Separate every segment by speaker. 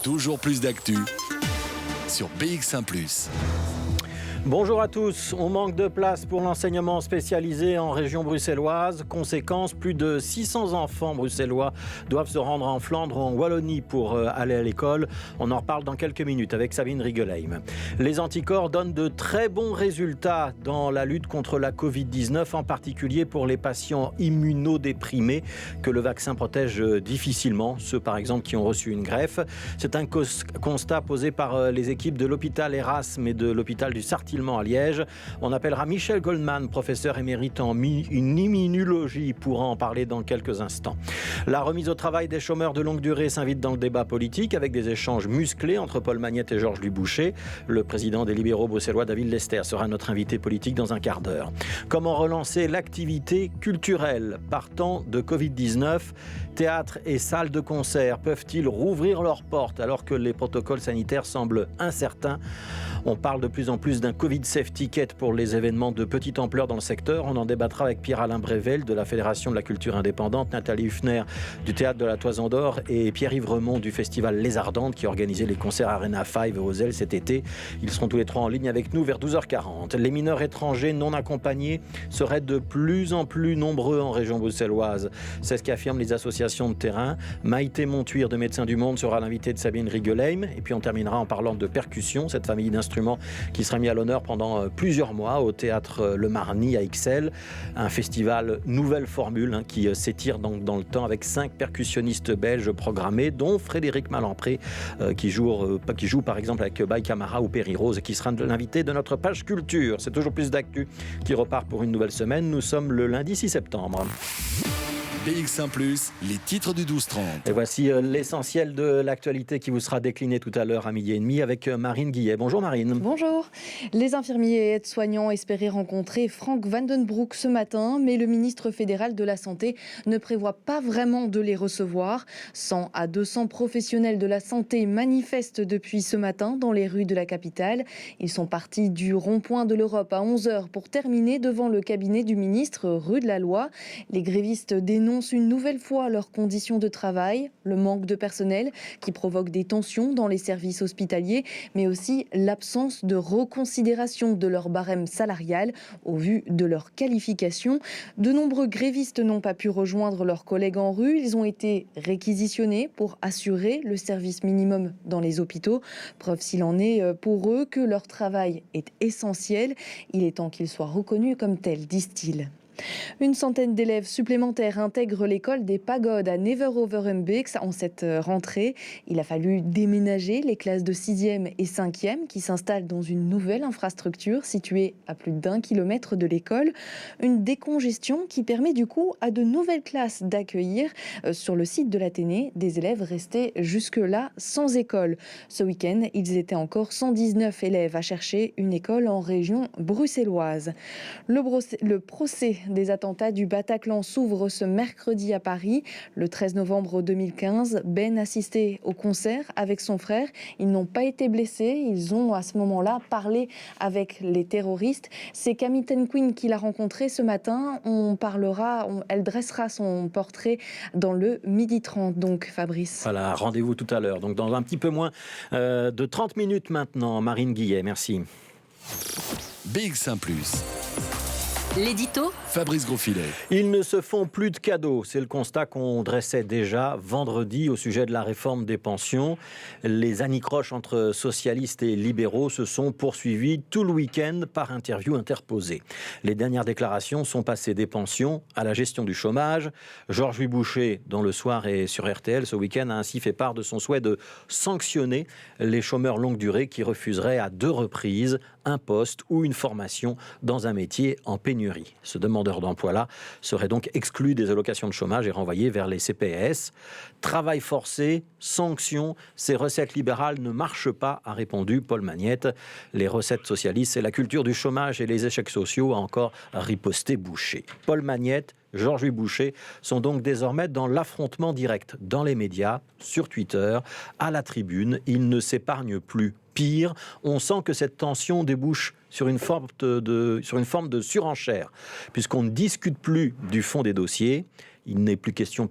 Speaker 1: Toujours plus d'actu sur BX1+.
Speaker 2: Bonjour à tous. On manque de place pour l'enseignement spécialisé en région bruxelloise. Conséquence, plus de 600 enfants bruxellois doivent se rendre en Flandre ou en Wallonie pour aller à l'école. On en reparle dans quelques minutes avec Sabine Rigelheim. Les anticorps donnent de très bons résultats dans la lutte contre la Covid-19, en particulier pour les patients immunodéprimés que le vaccin protège difficilement, ceux par exemple qui ont reçu une greffe. C'est un constat posé par les équipes de l'hôpital Erasme et de l'hôpital du Sartillement à Liège. On appellera Michel Goldman, professeur émérite en immunologie, pour en parler dans quelques instants. La remise au travail des chômeurs de longue durée s'invite dans le débat politique avec des échanges musclés entre Paul Magnette et Georges Louis-Boucher. Le président des libéraux bruxellois, David Lester, sera notre invité politique dans un quart d'heure. Comment relancer l'activité culturelle partant de Covid-19 ? Théâtres et salles de concert peuvent-ils rouvrir leurs portes alors que les protocoles sanitaires semblent incertains ? On parle de plus en plus d'un Covid Safety Ticket pour les événements de petite ampleur dans le secteur. On en débattra avec Pierre-Alain Brével de la Fédération de la culture indépendante, Nathalie Huffner du Théâtre de la Toison d'Or et Pierre-Yves Remond du Festival Les Ardentes qui organisait les concerts Arena 5 aux Ailes cet été. Ils seront tous les trois en ligne avec nous vers 12h40. Les mineurs étrangers non accompagnés seraient de plus en plus nombreux en région bruxelloise. C'est ce qu'affirment les associations de terrain. Maïté Montuire de Médecins du Monde sera l'invitée de Sabine Rigelheim. Et puis on terminera en parlant de percussion, cette famille d'instruments qui sera mis à l'honneur pendant plusieurs mois au théâtre Le Marny à Ixelles. Un festival nouvelle formule qui s'étire dans le temps avec 5 percussionnistes belges programmés, dont Frédéric Malampré qui joue par exemple avec Baï Camara ou Perry Rose, qui sera l'invité de notre page culture. C'est toujours plus d'actu qui repart pour une nouvelle semaine. Nous sommes le lundi 6 septembre.
Speaker 1: BX1+, les titres du 12-30.
Speaker 2: Et voici l'essentiel de l'actualité qui vous sera décliné tout à l'heure à 12h30 avec Marine Guillet. Bonjour Marine.
Speaker 3: Bonjour. Les infirmiers et aides-soignants espéraient rencontrer Frank Vandenbroek ce matin, mais le ministre fédéral de la Santé ne prévoit pas vraiment de les recevoir. 100 à 200 professionnels de la santé manifestent depuis ce matin dans les rues de la capitale. Ils sont partis du rond-point de l'Europe à 11h pour terminer devant le cabinet du ministre rue de la Loi. Les grévistes dénoncent une nouvelle fois leurs conditions de travail, le manque de personnel qui provoque des tensions dans les services hospitaliers, mais aussi l'absence de reconsidération de leur barème salarial au vu de leur qualification. De nombreux grévistes n'ont pas pu rejoindre leurs collègues en rue. Ils ont été réquisitionnés pour assurer le service minimum dans les hôpitaux. Preuve s'il en est pour eux que leur travail est essentiel. Il est temps qu'ils soient reconnus comme tels, disent-ils. Une centaine d'élèves supplémentaires intègrent l'école des Pagodes à Never-over-Beeks en cette rentrée. Il a fallu déménager les classes de 6e et 5e qui s'installent dans une nouvelle infrastructure située à plus d'1 kilomètre de l'école. Une décongestion qui permet du coup à de nouvelles classes d'accueillir sur le site de l'Athénée des élèves restés jusque-là sans école. Ce week-end, ils étaient encore 119 élèves à chercher une école en région bruxelloise. Le procès des attentats du Bataclan s'ouvre ce mercredi à Paris. Le 13 novembre 2015, Ben assistait au concert avec son frère. Ils n'ont pas été blessés. Ils ont à ce moment-là parlé avec les terroristes. C'est Camille Tenquin qui l'a rencontré ce matin. Elle dressera son portrait dans le 12h30. Donc Fabrice.
Speaker 2: Voilà, rendez-vous tout à l'heure. Donc dans un petit peu moins de 30 minutes maintenant. Marine Guillet, merci.
Speaker 1: BX1+.
Speaker 4: L'édito
Speaker 1: Fabrice Grosfilet.
Speaker 2: Ils ne se font plus de cadeaux. C'est le constat qu'on dressait déjà vendredi au sujet de la réforme des pensions. Les anicroches entre socialistes et libéraux se sont poursuivis tout le week-end par interviews interposées. Les dernières déclarations sont passées des pensions à la gestion du chômage. Georges Louis-Boucher, dont le soir est sur RTL ce week-end, a ainsi fait part de son souhait de sanctionner les chômeurs longue durée qui refuseraient à 2 reprises un poste ou une formation dans un métier en pénurie. Ce demandeur d'emploi-là serait donc exclu des allocations de chômage et renvoyé vers les CPS. Travail forcé, sanctions, ces recettes libérales ne marchent pas, a répondu Paul Magnette. Les recettes socialistes, c'est la culture du chômage et les échecs sociaux, a encore riposté Boucher. Paul Magnette, Georges Louis-Boucher sont donc désormais dans l'affrontement direct dans les médias, sur Twitter, à la tribune. Ils ne s'épargnent plus. Pire, on sent que cette tension débouche sur une forme de surenchère, puisqu'on ne discute plus du fond des dossiers. Il n'est plus question de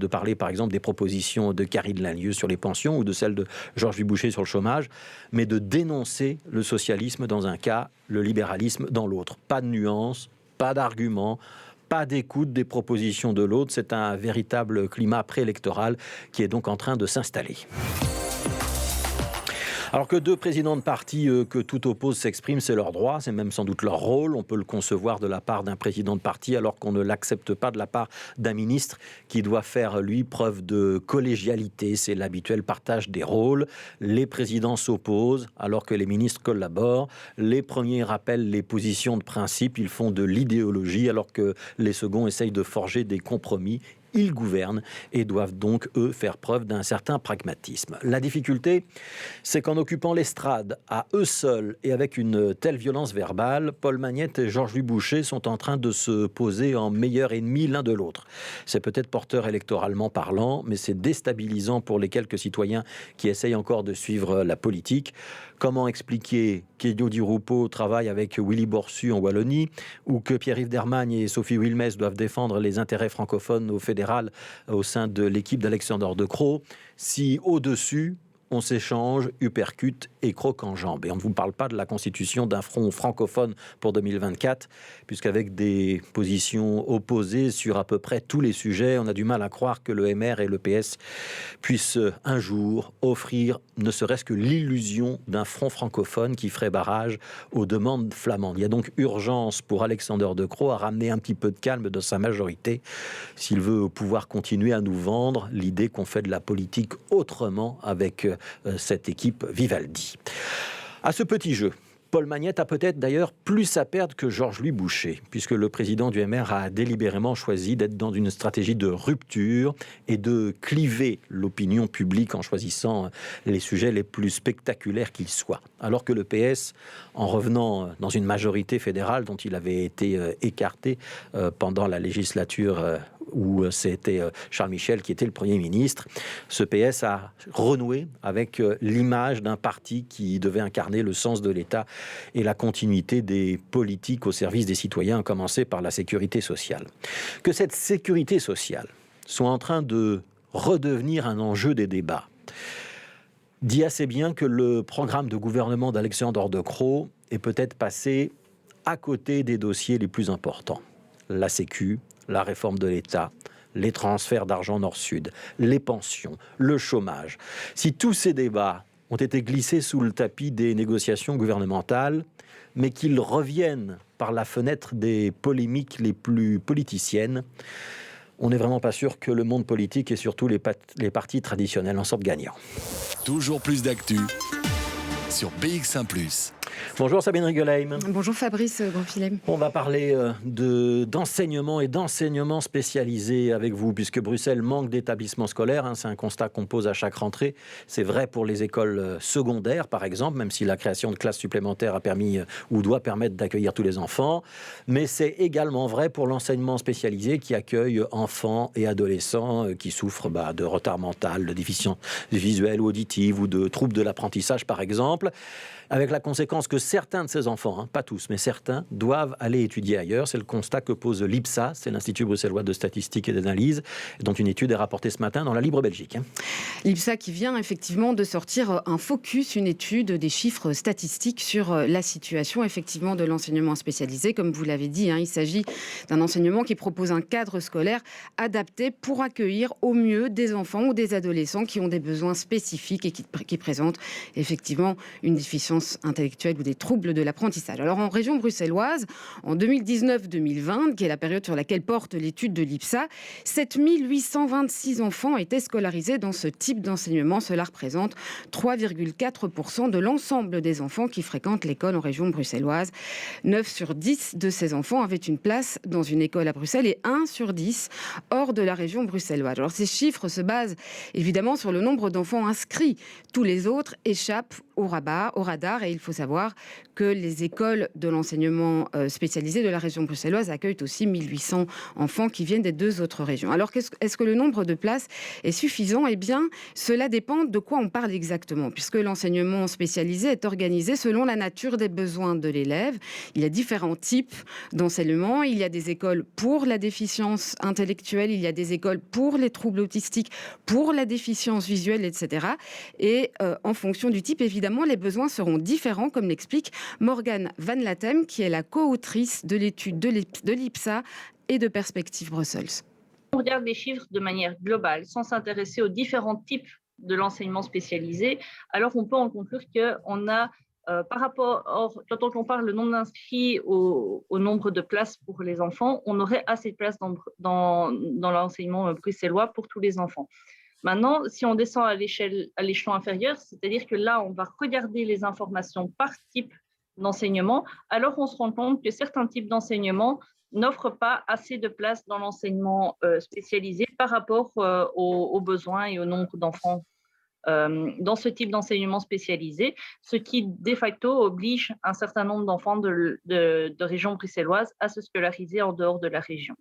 Speaker 2: parler, par exemple, des propositions de Karine Lallieu sur les pensions ou de celles de Georges Boucher sur le chômage, mais de dénoncer le socialisme dans un cas, le libéralisme dans l'autre. Pas de nuances, pas d'arguments, pas d'écoute des propositions de l'autre. C'est un véritable climat préélectoral qui est donc en train de s'installer. Alors que deux présidents de parti que tout oppose s'expriment, c'est leur droit, c'est même sans doute leur rôle. On peut le concevoir de la part d'un président de parti alors qu'on ne l'accepte pas de la part d'un ministre qui doit faire, lui, preuve de collégialité. C'est l'habituel partage des rôles. Les présidents s'opposent alors que les ministres collaborent. Les premiers rappellent les positions de principe, ils font de l'idéologie alors que les seconds essayent de forger des compromis. Ils gouvernent et doivent donc, eux, faire preuve d'un certain pragmatisme. La difficulté, c'est qu'en occupant l'estrade à eux seuls et avec une telle violence verbale, Paul Magnette et Georges-Louis Boucher sont en train de se poser en meilleurs ennemis l'un de l'autre. C'est peut-être porteur électoralement parlant, mais c'est déstabilisant pour les quelques citoyens qui essayent encore de suivre la politique. Comment expliquer qu'Elio Di Rupo travaille avec Willy Borsu en Wallonie ou que Pierre-Yves Dermagne et Sophie Wilmès doivent défendre les intérêts francophones au fédéral au sein de l'équipe d'Alexander De Croo, si au-dessus, on s'échange, uppercut et croc en jambe. Et on ne vous parle pas de la constitution d'un front francophone pour 2024, puisqu'avec des positions opposées sur à peu près tous les sujets, on a du mal à croire que le MR et le PS puissent un jour offrir ne serait-ce que l'illusion d'un front francophone qui ferait barrage aux demandes flamandes. Il y a donc urgence pour Alexander De Croo à ramener un petit peu de calme dans sa majorité s'il veut pouvoir continuer à nous vendre l'idée qu'on fait de la politique autrement avec cette équipe Vivaldi. À ce petit jeu, Paul Magnette a peut-être d'ailleurs plus à perdre que Georges-Louis Boucher, puisque le président du MR a délibérément choisi d'être dans une stratégie de rupture et de cliver l'opinion publique en choisissant les sujets les plus spectaculaires qu'ils soient. Alors que le PS, en revenant dans une majorité fédérale dont il avait été écarté pendant la législature où c'était Charles Michel qui était le Premier ministre, ce PS a renoué avec l'image d'un parti qui devait incarner le sens de l'État et la continuité des politiques au service des citoyens, à commencer par la sécurité sociale. Que cette sécurité sociale soit en train de redevenir un enjeu des débats dit assez bien que le programme de gouvernement d'Alexander De Croo est peut-être passé à côté des dossiers les plus importants. La Sécu, la réforme de l'État, les transferts d'argent nord-sud, les pensions, le chômage. Si tous ces débats ont été glissés sous le tapis des négociations gouvernementales, mais qu'ils reviennent par la fenêtre des polémiques les plus politiciennes, on n'est vraiment pas sûr que le monde politique et surtout les partis traditionnels en sortent gagnants.
Speaker 1: Toujours plus d'actu sur BX1+.
Speaker 2: Bonjour Sabine Rigelheim.
Speaker 3: Bonjour Fabrice Grosfilem.
Speaker 2: On va parler d'enseignement et d'enseignement spécialisé avec vous, puisque Bruxelles manque d'établissements scolaires. C'est un constat qu'on pose à chaque rentrée. C'est vrai pour les écoles secondaires, par exemple, même si la création de classes supplémentaires a permis ou doit permettre d'accueillir tous les enfants. Mais c'est également vrai pour l'enseignement spécialisé qui accueille enfants et adolescents qui souffrent de retard mental, de déficience visuelle ou auditive ou de troubles de l'apprentissage, par exemple. Avec la conséquence que certains de ces enfants, pas tous, mais certains, doivent aller étudier ailleurs. C'est le constat que pose l'IPSA, c'est l'Institut bruxellois de statistique et d'analyse, dont une étude est rapportée ce matin dans la Libre Belgique.
Speaker 4: L'IPSA qui vient effectivement de sortir un focus, une étude des chiffres statistiques sur la situation effectivement de l'enseignement spécialisé. Comme vous l'avez dit, il s'agit d'un enseignement qui propose un cadre scolaire adapté pour accueillir au mieux des enfants ou des adolescents qui ont des besoins spécifiques et qui présentent effectivement une déficience intellectuelle ou des troubles de l'apprentissage. Alors en région bruxelloise, en 2019-2020, qui est la période sur laquelle porte l'étude de l'IPSA, 7826 enfants étaient scolarisés dans ce type d'enseignement. Cela représente 3,4% de l'ensemble des enfants qui fréquentent l'école en région bruxelloise. 9 sur 10 de ces enfants avaient une place dans une école à Bruxelles et 1 sur 10 hors de la région bruxelloise. Alors ces chiffres se basent évidemment sur le nombre d'enfants inscrits. Tous les autres échappent au radar. Et il faut savoir que les écoles de l'enseignement spécialisé de la région bruxelloise accueillent aussi 1800 enfants qui viennent des 2 autres régions. Alors, est-ce que le nombre de places est suffisant ? Eh bien, cela dépend de quoi on parle exactement, puisque l'enseignement spécialisé est organisé selon la nature des besoins de l'élève. Il y a différents types d'enseignement. Il y a des écoles pour la déficience intellectuelle, il y a des écoles pour les troubles autistiques, pour la déficience visuelle, etc. Et en fonction du type, évidemment, les besoins seront différents, comme l'explique Morgane Van Latem, qui est la co-autrice de l'étude de l'IPSA et de Perspective Brussels.
Speaker 5: On regarde les chiffres de manière globale, sans s'intéresser aux différents types de l'enseignement spécialisé, alors on peut en conclure qu'on a, par rapport, quand on compare le nombre d'inscrits au nombre de places pour les enfants, on aurait assez de places dans l'enseignement bruxellois pour tous les enfants. Maintenant, si on descend à l'échelon inférieur, c'est-à-dire que là, on va regarder les informations par type d'enseignement, alors on se rend compte que certains types d'enseignement n'offrent pas assez de place dans l'enseignement spécialisé par rapport aux besoins et au nombre d'enfants dans ce type d'enseignement spécialisé, ce qui de facto oblige un certain nombre d'enfants de région bruxelloise à se scolariser en dehors de la région.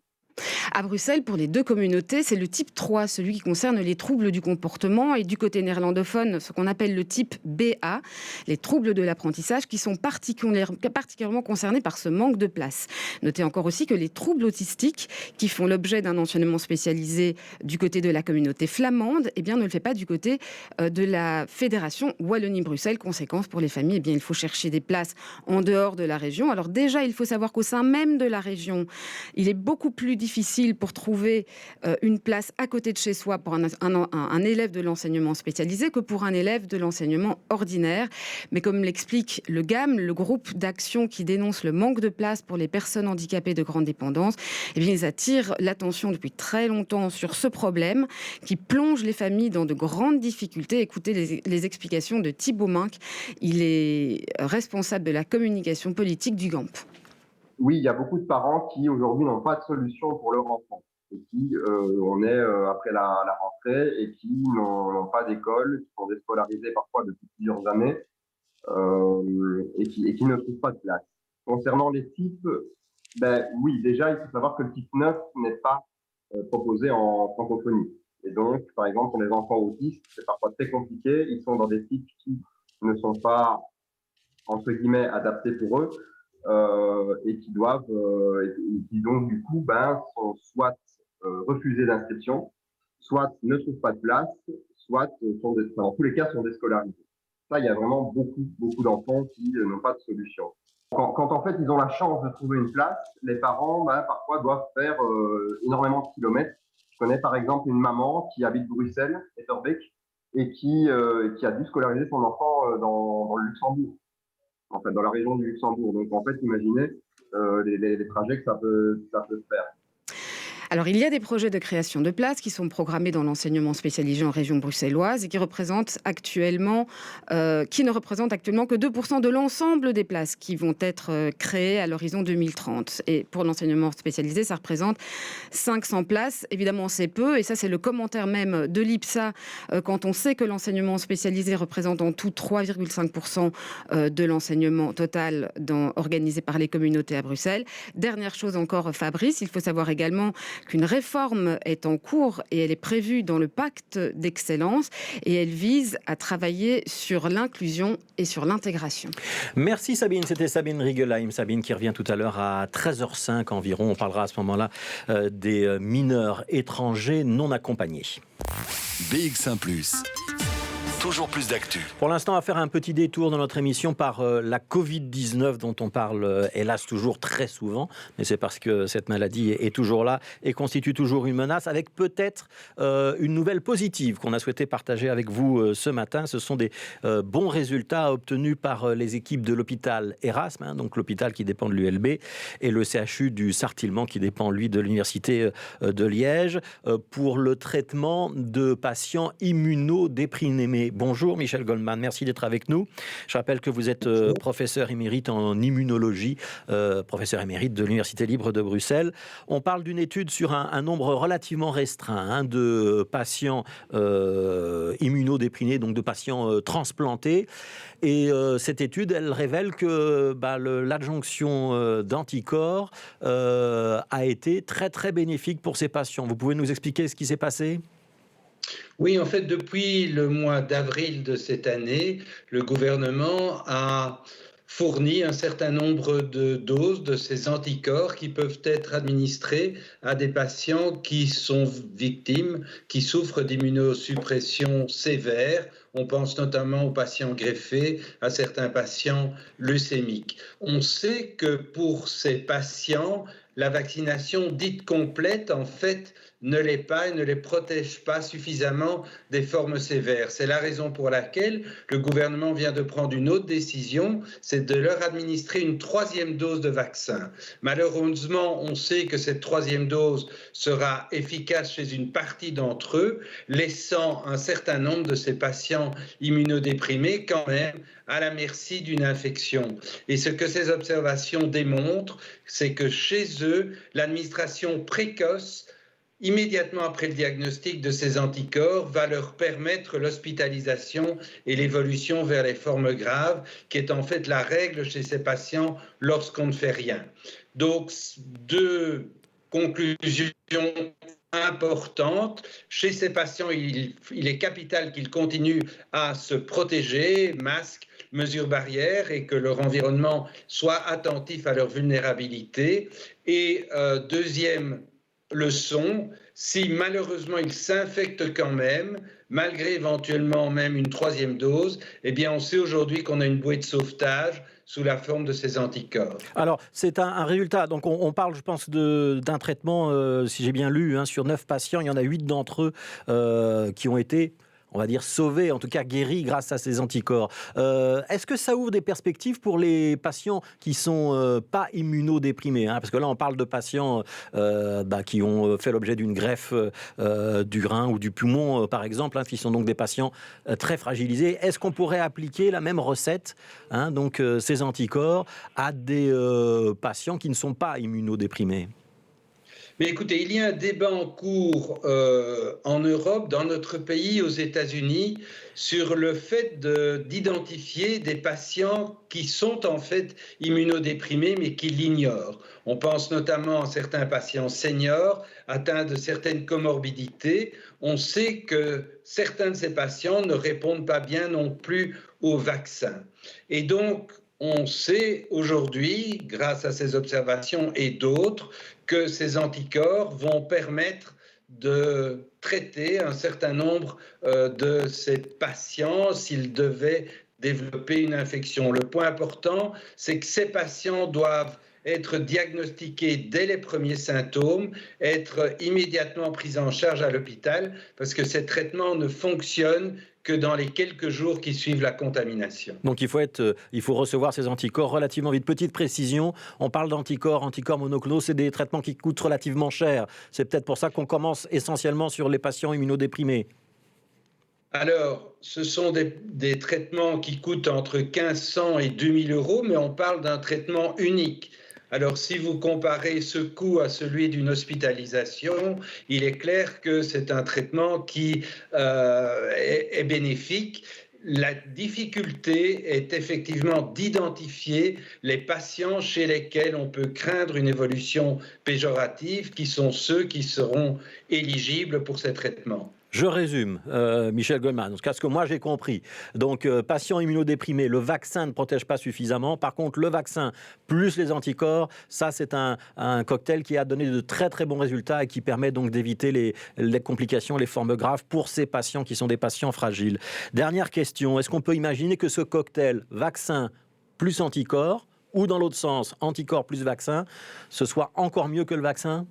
Speaker 4: À Bruxelles, pour les 2 communautés, c'est le type 3, celui qui concerne les troubles du comportement, et du côté néerlandophone, ce qu'on appelle le type BA, les troubles de l'apprentissage, qui sont particulièrement concernés par ce manque de place. Notez encore aussi que les troubles autistiques, qui font l'objet d'un enseignement spécialisé du côté de la communauté flamande, eh bien, ne le fait pas du côté de la Fédération Wallonie-Bruxelles. Conséquence pour les familles, eh bien, il faut chercher des places en dehors de la région. Alors déjà, il faut savoir qu'au sein même de la région, il est beaucoup plus difficile pour trouver une place à côté de chez soi pour un élève de l'enseignement spécialisé que pour un élève de l'enseignement ordinaire. Mais comme l'explique le GAM, le groupe d'action qui dénonce le manque de place pour les personnes handicapées de grande dépendance, eh bien, ils attirent l'attention depuis très longtemps sur ce problème qui plonge les familles dans de grandes difficultés. Écoutez les explications de Thibaut Minck. Il est responsable de la communication politique du GAMP.
Speaker 6: Oui, il y a beaucoup de parents qui aujourd'hui n'ont pas de solution pour leur enfant et qui, on est après la rentrée et qui n'ont pas d'école, qui sont déscolarisés parfois depuis plusieurs années et qui ne trouvent pas de place. Concernant les types, oui, déjà, il faut savoir que le type 9 n'est pas proposé en francophonie. Et donc, par exemple, pour les enfants autistes, c'est parfois très compliqué. Ils sont dans des types qui ne sont pas, entre guillemets, adaptés pour eux. Et qui donc du coup sont soit refusés d'inscription, soit ne trouvent pas de place, soit dans tous les cas sont déscolarisés. Ça, il y a vraiment beaucoup d'enfants qui n'ont pas de solution. Quand en fait ils ont la chance de trouver une place, les parents parfois doivent faire énormément de kilomètres. Je connais par exemple une maman qui habite Bruxelles, Etterbeek, et qui a dû scolariser son enfant dans le Luxembourg. En fait, dans la région du Luxembourg. Donc, en fait, imaginez les trajets que ça peut faire.
Speaker 4: Alors, il y a des projets de création de places qui sont programmés dans l'enseignement spécialisé en région bruxelloise et qui ne représentent actuellement que 2% de l'ensemble des places qui vont être créées à l'horizon 2030. Et pour l'enseignement spécialisé, ça représente 500 places. Évidemment, c'est peu. Et ça, c'est le commentaire même de l'IPSA quand on sait que l'enseignement spécialisé représente en tout 3,5% de l'enseignement total organisé par les communautés à Bruxelles. Dernière chose encore, Fabrice, il faut savoir également qu'une réforme est en cours et elle est prévue dans le pacte d'excellence et elle vise à travailler sur l'inclusion et sur l'intégration.
Speaker 2: Merci Sabine, c'était Sabine Rigelheim. Sabine qui revient tout à l'heure à 13h05 environ. On parlera à ce moment-là des mineurs étrangers non accompagnés.
Speaker 1: BX1 +. Toujours plus d'actu.
Speaker 2: Pour l'instant, on va faire un petit détour dans notre émission par la Covid-19 dont on parle hélas toujours très souvent, mais c'est parce que cette maladie est toujours là et constitue toujours une menace, avec peut-être une nouvelle positive qu'on a souhaité partager avec vous ce matin. Ce sont des bons résultats obtenus par les équipes de l'hôpital Erasme, donc l'hôpital qui dépend de l'ULB, et le CHU du Sartillement qui dépend, lui, de l'Université de Liège, pour le traitement de patients immunodéprimés. Bonjour Michel Goldman, merci d'être avec nous. Je rappelle que vous êtes professeur émérite en immunologie, professeur émérite de l'Université libre de Bruxelles. On parle d'une étude sur un nombre relativement restreint de patients immunodéprimés, donc de patients transplantés. Et cette étude, elle révèle que l'adjonction d'anticorps a été très très bénéfique pour ces patients. Vous pouvez nous expliquer ce qui s'est passé ?
Speaker 7: Oui, en fait, depuis le mois d'avril de cette année, le gouvernement a fourni un certain nombre de doses de ces anticorps qui peuvent être administrés à des patients qui sont victimes, qui souffrent d'immunosuppression sévère. On pense notamment aux patients greffés, à certains patients leucémiques. On sait que pour ces patients, la vaccination dite complète, en fait, ne l'est pas et ne les protège pas suffisamment des formes sévères. C'est la raison pour laquelle le gouvernement vient de prendre une autre décision, c'est de leur administrer une 3e dose de vaccin. Malheureusement, on sait que cette 3e dose sera efficace chez une partie d'entre eux, laissant un certain nombre de ces patients immunodéprimés quand même à la merci d'une infection. Et ce que ces observations démontrent, c'est que chez eux, l'administration précoce immédiatement après le diagnostic de ces anticorps, va leur permettre l'hospitalisation et l'évolution vers les formes graves, qui est en fait la règle chez ces patients lorsqu'on ne fait rien. Donc, 2 conclusions importantes. Chez ces patients, il est capital qu'ils continuent à se protéger, masque, mesures barrières, et que leur environnement soit attentif à leur vulnérabilité. Et deuxième leçon, si malheureusement ils s'infectent quand même, malgré éventuellement même une 3e dose, eh bien on sait aujourd'hui qu'on a une bouée de sauvetage sous la forme de ces anticorps.
Speaker 2: Alors, c'est un résultat. Donc, on parle, je pense, d'un traitement, si j'ai bien lu, sur 9 patients, il y en a 8 d'entre eux qui ont été, on va dire, sauvés, en tout cas guéris grâce à ces anticorps. Est-ce que ça ouvre des perspectives pour les patients qui ne sont pas immunodéprimés, parce que là, on parle de patients qui ont fait l'objet d'une greffe du rein ou du poumon, par exemple, qui sont donc des patients très fragilisés. Est-ce qu'on pourrait appliquer la même recette, donc ces anticorps, à des patients qui ne sont pas immunodéprimés ?
Speaker 7: Mais écoutez, il y a un débat en cours en Europe, dans notre pays, aux États-Unis, sur le fait d'identifier des patients qui sont en fait immunodéprimés, mais qui l'ignorent. On pense notamment à certains patients seniors atteints de certaines comorbidités. On sait que certains de ces patients ne répondent pas bien non plus au vaccin. Et donc, on sait aujourd'hui, grâce à ces observations et d'autres, que ces anticorps vont permettre de traiter un certain nombre de ces patients s'ils devaient développer une infection. Le point important, c'est que ces patients doivent être diagnostiqués dès les premiers symptômes, être immédiatement pris en charge à l'hôpital, parce que ces traitements ne fonctionnent que dans les quelques jours qui suivent la contamination.
Speaker 2: Donc il faut recevoir ces anticorps relativement vite. Petite précision, on parle anticorps monoclonaux, c'est des traitements qui coûtent relativement cher. C'est peut-être pour ça qu'on commence essentiellement sur les patients immunodéprimés.
Speaker 7: Alors, ce sont des traitements qui coûtent entre 1500 et 2000 euros, mais on parle d'un traitement unique. Alors, si vous comparez ce coût à celui d'une hospitalisation, il est clair que c'est un traitement qui est bénéfique. La difficulté est effectivement d'identifier les patients chez lesquels on peut craindre une évolution péjorative, qui sont ceux qui seront éligibles pour ces traitements.
Speaker 2: Je résume, Michel Goldman, en tout cas ce que moi j'ai compris. Donc, patients immunodéprimés, le vaccin ne protège pas suffisamment. Par contre, le vaccin plus les anticorps, ça c'est un cocktail qui a donné de très très bons résultats et qui permet donc d'éviter les complications, les formes graves pour ces patients qui sont des patients fragiles. Dernière question, est-ce qu'on peut imaginer que ce cocktail vaccin plus anticorps, ou dans l'autre sens, anticorps plus vaccin, ce soit encore mieux que le vaccin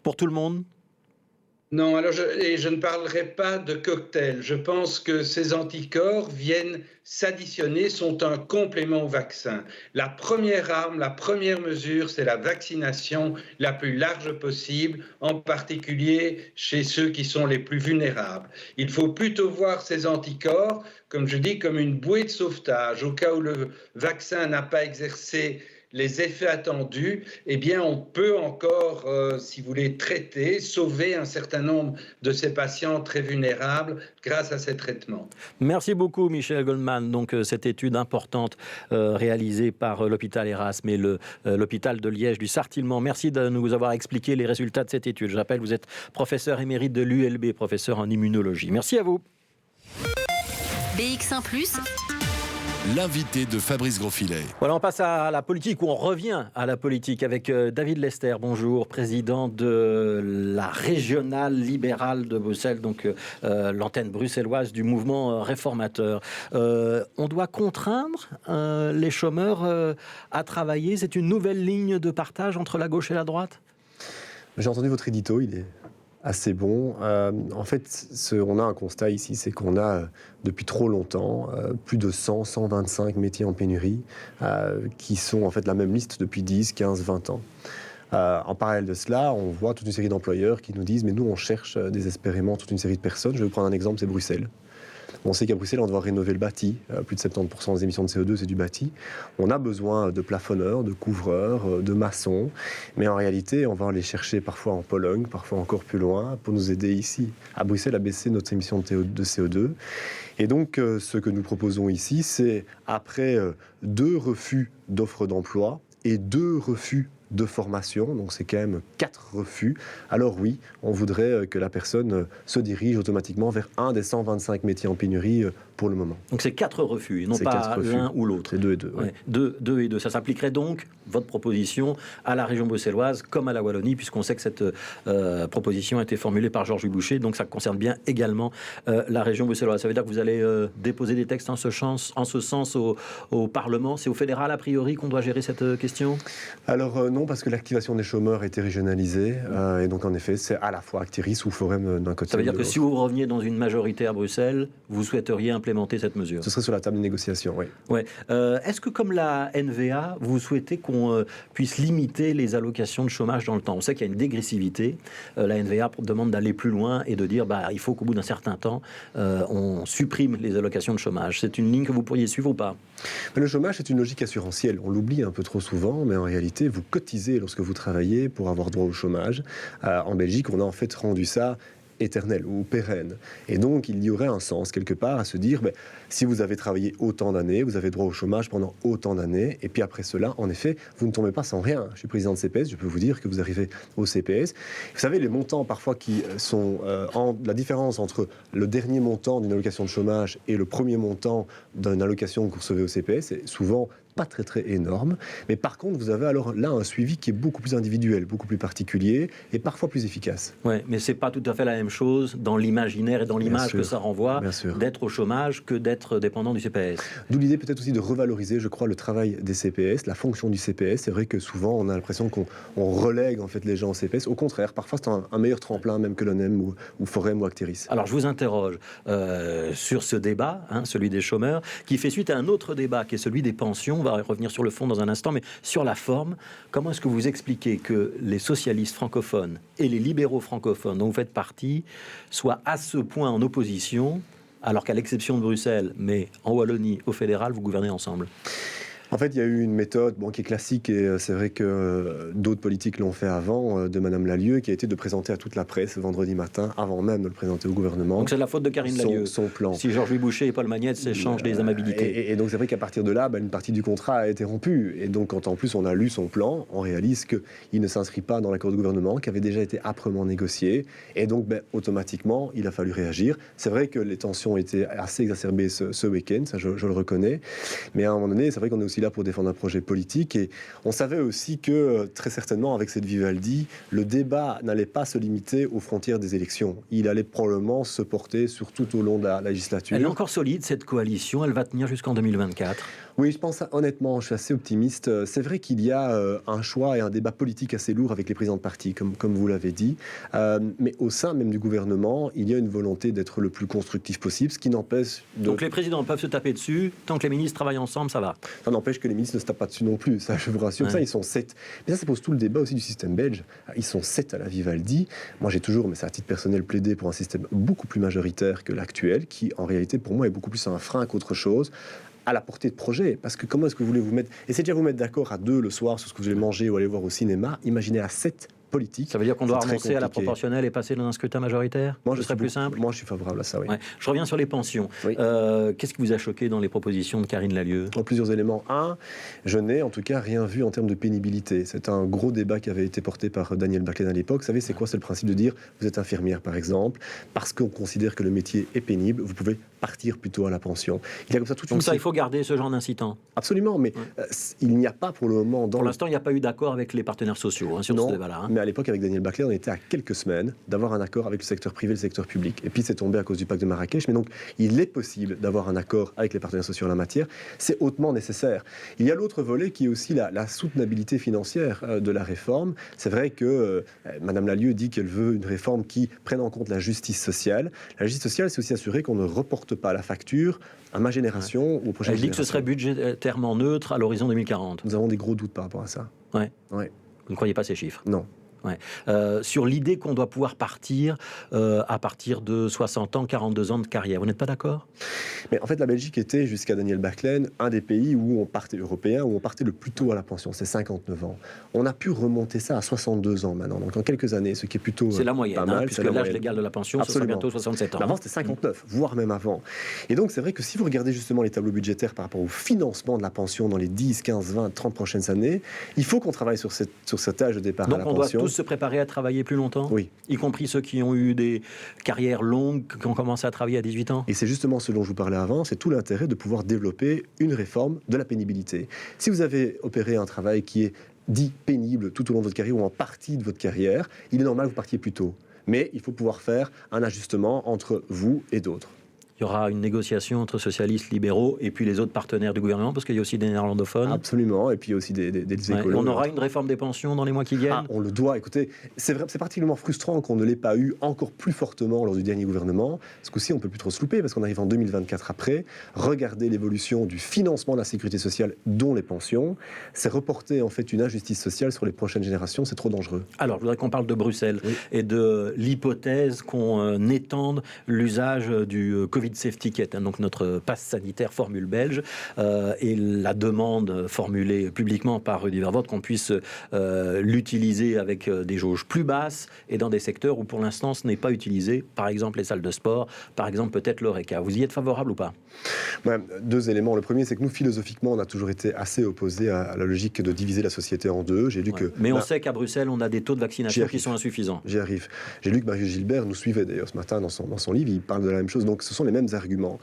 Speaker 2: pour tout le monde ?
Speaker 7: Non, alors je ne parlerai pas de cocktail. Je pense que ces anticorps viennent s'additionner, sont un complément au vaccin. La première arme, la première mesure, c'est la vaccination la plus large possible, en particulier chez ceux qui sont les plus vulnérables. Il faut plutôt voir ces anticorps, comme je dis, comme une bouée de sauvetage. Au cas où le vaccin n'a pas exercé les effets attendus, eh bien, on peut encore, si vous voulez, traiter, sauver un certain nombre de ces patients très vulnérables grâce à ces traitements.
Speaker 2: Merci beaucoup, Michel Goldman. Donc, cette étude importante réalisée par l'hôpital Erasme et l'hôpital de Liège du Sartillement. Merci de nous avoir expliqué les résultats de cette étude. Je rappelle, vous êtes professeur émérite de l'ULB, professeur en immunologie. Merci à vous.
Speaker 8: BX1+.
Speaker 1: L'invité de Fabrice Grosfilet.
Speaker 2: Voilà, on passe à la politique, ou on revient à la politique avec David Lester. Bonjour, président de la régionale libérale de Bruxelles, donc l'antenne bruxelloise du mouvement réformateur. On doit contraindre les chômeurs à travailler. C'est une nouvelle ligne de partage entre la gauche et la droite ?
Speaker 9: J'ai entendu votre édito, il est assez bon. En fait, on a un constat ici, c'est qu'on a depuis trop longtemps plus de 125 métiers en pénurie qui sont en fait la même liste depuis 10, 15, 20 ans. En parallèle de cela, on voit toute une série d'employeurs qui nous disent « mais nous, on cherche désespérément toute une série de personnes ». Je vais vous prendre un exemple, c'est Bruxelles. On sait qu'à Bruxelles, on doit rénover le bâti. Plus de 70% des émissions de CO2, c'est du bâti. On a besoin de plafonneurs, de couvreurs, de maçons. Mais en réalité, on va les chercher parfois en Pologne, parfois encore plus loin, pour nous aider ici, à Bruxelles, à baisser notre émission de CO2. Et donc, ce que nous proposons ici, c'est après 2 refus d'offres d'emploi et 2 refus de formation, donc c'est quand même 4 refus, alors oui, on voudrait que la personne se dirige automatiquement vers un des 125 métiers en pénurie pour le moment.
Speaker 2: Donc c'est 4 refus, non pas l'un ou l'autre.
Speaker 9: C'est 2 et 2.
Speaker 2: Ouais. 2 et 2. Ça s'appliquerait donc, votre proposition, à la région bruxelloise comme à la Wallonie, puisqu'on sait que cette proposition a été formulée par Georges Boucher, donc ça concerne bien également la région bruxelloise. Ça veut dire que vous allez déposer des textes en ce sens au Parlement. C'est au fédéral, a priori, qu'on doit gérer cette question ?
Speaker 9: Alors non, parce que l'activation des chômeurs a été régionalisée, et donc en effet, c'est à la fois Actiris ou Forum d'un côté.
Speaker 2: Ça veut dire que si vous reveniez dans une majorité à Bruxelles, vous souhaiteriez implémenter cette mesure ?
Speaker 9: Ce serait sur la table de négociation, oui.
Speaker 2: Ouais. Est-ce que, comme la NVA, vous souhaitez qu'on puisse limiter les allocations de chômage dans le temps ? On sait qu'il y a une dégressivité. La NVA demande d'aller plus loin et de dire il faut qu'au bout d'un certain temps, on supprime les allocations de chômage. C'est une ligne que vous pourriez suivre ou pas ?
Speaker 9: Mais le chômage, c'est une logique assurantielle. On l'oublie un peu trop souvent, mais en réalité, vous cotisez lorsque vous travaillez pour avoir droit au chômage. En Belgique, on a en fait rendu ça éternel ou pérenne. Et donc, il y aurait un sens, quelque part, à se dire, si vous avez travaillé autant d'années, vous avez droit au chômage pendant autant d'années, et puis après cela, en effet, vous ne tombez pas sans rien. Je suis président de CPS, je peux vous dire que vous arrivez au CPS. Vous savez, les montants, parfois, qui sont la différence entre le dernier montant d'une allocation de chômage et le premier montant d'une allocation que vous recevez au CPS, c'est souvent pas très très énorme, mais par contre vous avez alors là un suivi qui est beaucoup plus individuel, beaucoup plus particulier et parfois plus efficace.
Speaker 2: Oui, mais c'est pas tout à fait la même chose dans l'imaginaire et dans l'image que ça renvoie d'être au chômage que d'être dépendant du CPS.
Speaker 9: D'où l'idée peut-être aussi de revaloriser, je crois, le travail des CPS, la fonction du CPS. C'est vrai que souvent on a l'impression qu'on relègue en fait les gens au CPS. Au contraire, parfois c'est un meilleur tremplin même que l'ONEM ou Forum ou Actiris.
Speaker 2: Alors je vous interroge sur ce débat, celui des chômeurs, qui fait suite à un autre débat qui est celui des pensions. On va revenir sur le fond dans un instant, mais sur la forme, comment est-ce que vous expliquez que les socialistes francophones et les libéraux francophones dont vous faites partie soient à ce point en opposition, alors qu'à l'exception de Bruxelles, mais en Wallonie, au fédéral, vous gouvernez ensemble ?
Speaker 9: En fait, il y a eu une méthode qui est classique, et c'est vrai que d'autres politiques l'ont fait avant, de Madame Lallieu, qui a été de présenter à toute la presse vendredi matin, avant même de le présenter au gouvernement.
Speaker 2: Donc c'est la faute de Karine Lallieu,
Speaker 9: son plan.
Speaker 2: Si Georges-Louis Boucher et Paul Magnette s'échangent des amabilités.
Speaker 9: Et donc c'est vrai qu'à partir de là, une partie du contrat a été rompue. Et donc quand en plus on a lu son plan, on réalise qu'il ne s'inscrit pas dans l'accord de gouvernement, qui avait déjà été âprement négocié. Et donc automatiquement, il a fallu réagir. C'est vrai que les tensions étaient assez exacerbées ce week-end, ça je le reconnais. Mais à un moment donné, c'est vrai qu'on est aussi aussi là pour défendre un projet politique. Et on savait aussi que, très certainement, avec cette Vivaldi, le débat n'allait pas se limiter aux frontières des élections. Il allait probablement se porter sur tout au long de la législature.
Speaker 2: Elle est encore solide, cette coalition. Elle va tenir jusqu'en 2024.
Speaker 9: Oui, je pense honnêtement, je suis assez optimiste. C'est vrai qu'il y a un choix et un débat politique assez lourd avec les présidents de parti, comme vous l'avez dit. Mais au sein même du gouvernement, il y a une volonté d'être le plus constructif possible, ce qui n'empêche de...
Speaker 2: Donc les présidents peuvent se taper dessus. Tant que les ministres travaillent ensemble, ça va.
Speaker 9: Ça n'empêche que les ministres ne se tapent pas dessus non plus. Ça, je vous rassure.
Speaker 2: Ouais.
Speaker 9: Ça, ils sont 7. Mais ça pose tout le débat aussi du système belge. Ils sont 7 à la Vivaldi. Moi, j'ai toujours, mais c'est à titre personnel, plaidé pour un système beaucoup plus majoritaire que l'actuel, qui, en réalité, pour moi, est beaucoup plus un frein qu'autre chose, à la portée de projet. Parce que comment est-ce que vous voulez vous mettre... Essayez déjà vous mettre d'accord à 2 le soir sur ce que vous allez manger ou aller voir au cinéma. Imaginez à 7 politique.
Speaker 2: Ça veut dire qu'on doit
Speaker 9: C'est très
Speaker 2: renoncer à la
Speaker 9: compliqué.
Speaker 2: proportionnelle et passer dans un scrutin majoritaire?
Speaker 9: Moi,
Speaker 2: Ce serait plus simple?
Speaker 9: Moi, je suis favorable à ça, oui.
Speaker 2: Ouais. Je reviens sur les pensions.
Speaker 9: Oui.
Speaker 2: Qu'est-ce qui vous a choqué dans les propositions de Karine Lallieu?
Speaker 9: En plusieurs éléments. Un, je n'ai en tout cas rien vu en termes de pénibilité. C'est un gros débat qui avait été porté par Daniel Baclen à l'époque. Vous savez, c'est quoi? C'est le principe de dire, vous êtes infirmière par exemple, parce qu'on considère que le métier est pénible, vous pouvez partir plutôt à la pension. Il y a comme ça toute
Speaker 2: Donc
Speaker 9: une...
Speaker 2: ça, il faut garder ce genre d'incitant.
Speaker 9: Absolument, mais il n'y a pas pour le moment...
Speaker 2: Pour l'instant, il n'y a pas eu d'accord avec les partenaires sociaux sur ce débat-là.
Speaker 9: Mais à l'époque, avec Daniel Baclen, on était à quelques semaines d'avoir un accord avec le secteur privé et le secteur public. Et puis c'est tombé à cause du pacte de Marrakech. Mais donc, il est possible d'avoir un accord avec les partenaires sociaux en la matière. C'est hautement nécessaire. Il y a l'autre volet qui est aussi la soutenabilité financière de la réforme. C'est vrai que Madame Lallieu dit qu'elle veut une réforme qui prenne en compte la justice sociale. La justice sociale, c'est aussi assurer qu'on ne reporte pas la facture à ma génération ou aux prochaines
Speaker 2: Elle dit que ce serait budgétairement neutre à l'horizon 2040.
Speaker 9: Nous avons des gros doutes par rapport à ça.
Speaker 2: Ouais.
Speaker 9: Ouais.
Speaker 2: Vous ne croyez pas ces chiffres?
Speaker 9: Non.
Speaker 2: Ouais. Sur l'idée qu'on doit pouvoir partir à partir de 60 ans, 42 ans de carrière. Vous n'êtes pas d'accord?
Speaker 9: Mais en fait, la Belgique était, jusqu'à Daniel Baclen, un des pays où on partait européen, où on partait le plus tôt à la pension. C'est 59 ans. On a pu remonter ça à 62 ans maintenant. Donc en quelques années, ce qui est plutôt
Speaker 2: c'est la moyenne,
Speaker 9: pas mal,
Speaker 2: puisque l'âge légal de la pension, ce sera bientôt 67 ans.
Speaker 9: Avant, c'était 59, voire même avant. Et donc, c'est vrai que si vous regardez justement les tableaux budgétaires par rapport au financement de la pension dans les 10, 15, 20, 30 prochaines années, il faut qu'on travaille sur cet âge de départ à la pension.
Speaker 2: Donc on doit tous se préparer à travailler plus longtemps?
Speaker 9: Oui.
Speaker 2: Y compris ceux qui ont eu des carrières longues, qui ont commencé à travailler à 18 ans?
Speaker 9: Et c'est justement ce dont je vous parlais avant, c'est tout l'intérêt de pouvoir développer une réforme de la pénibilité. Si vous avez opéré un travail qui est dit pénible tout au long de votre carrière ou en partie de votre carrière, il est normal que vous partiez plus tôt. Mais il faut pouvoir faire un ajustement entre vous et d'autres.
Speaker 2: Il y aura une négociation entre socialistes, libéraux et puis les autres partenaires du gouvernement, parce qu'il y a aussi des néerlandophones.
Speaker 9: Absolument, et puis aussi des écolos.
Speaker 2: On aura une réforme des pensions dans les mois qui viennent.
Speaker 9: On le doit. Écoutez, c'est particulièrement frustrant qu'on ne l'ait pas eu encore plus fortement lors du dernier gouvernement. Ce coup-ci, on ne peut plus trop se louper, parce qu'on arrive en 2024 après. Regardez l'évolution du financement de la sécurité sociale, dont les pensions. C'est reporter en fait une injustice sociale sur les prochaines générations. C'est trop dangereux.
Speaker 2: Alors, je voudrais qu'on parle de Bruxelles et de l'hypothèse qu'on étende l'usage du Covid Safety Kit, donc notre passe sanitaire formule belge, et la demande formulée publiquement par Rudy Vervoort qu'on puisse l'utiliser avec des jauges plus basses et dans des secteurs où pour l'instant ce n'est pas utilisé, par exemple les salles de sport, par exemple peut-être l'Horeca. Vous y êtes favorable ou pas?
Speaker 9: Deux éléments. Le premier, c'est que nous, philosophiquement, on a toujours été assez opposés à la logique de diviser la société en deux. J'ai lu que...
Speaker 2: Mais on sait qu'à Bruxelles, on a des taux de vaccination qui sont insuffisants.
Speaker 9: J'y arrive. J'ai lu que Mario Gilbert nous suivait d'ailleurs ce matin dans son livre. Il parle de la même chose. Donc, ce sont les mêmes arguments.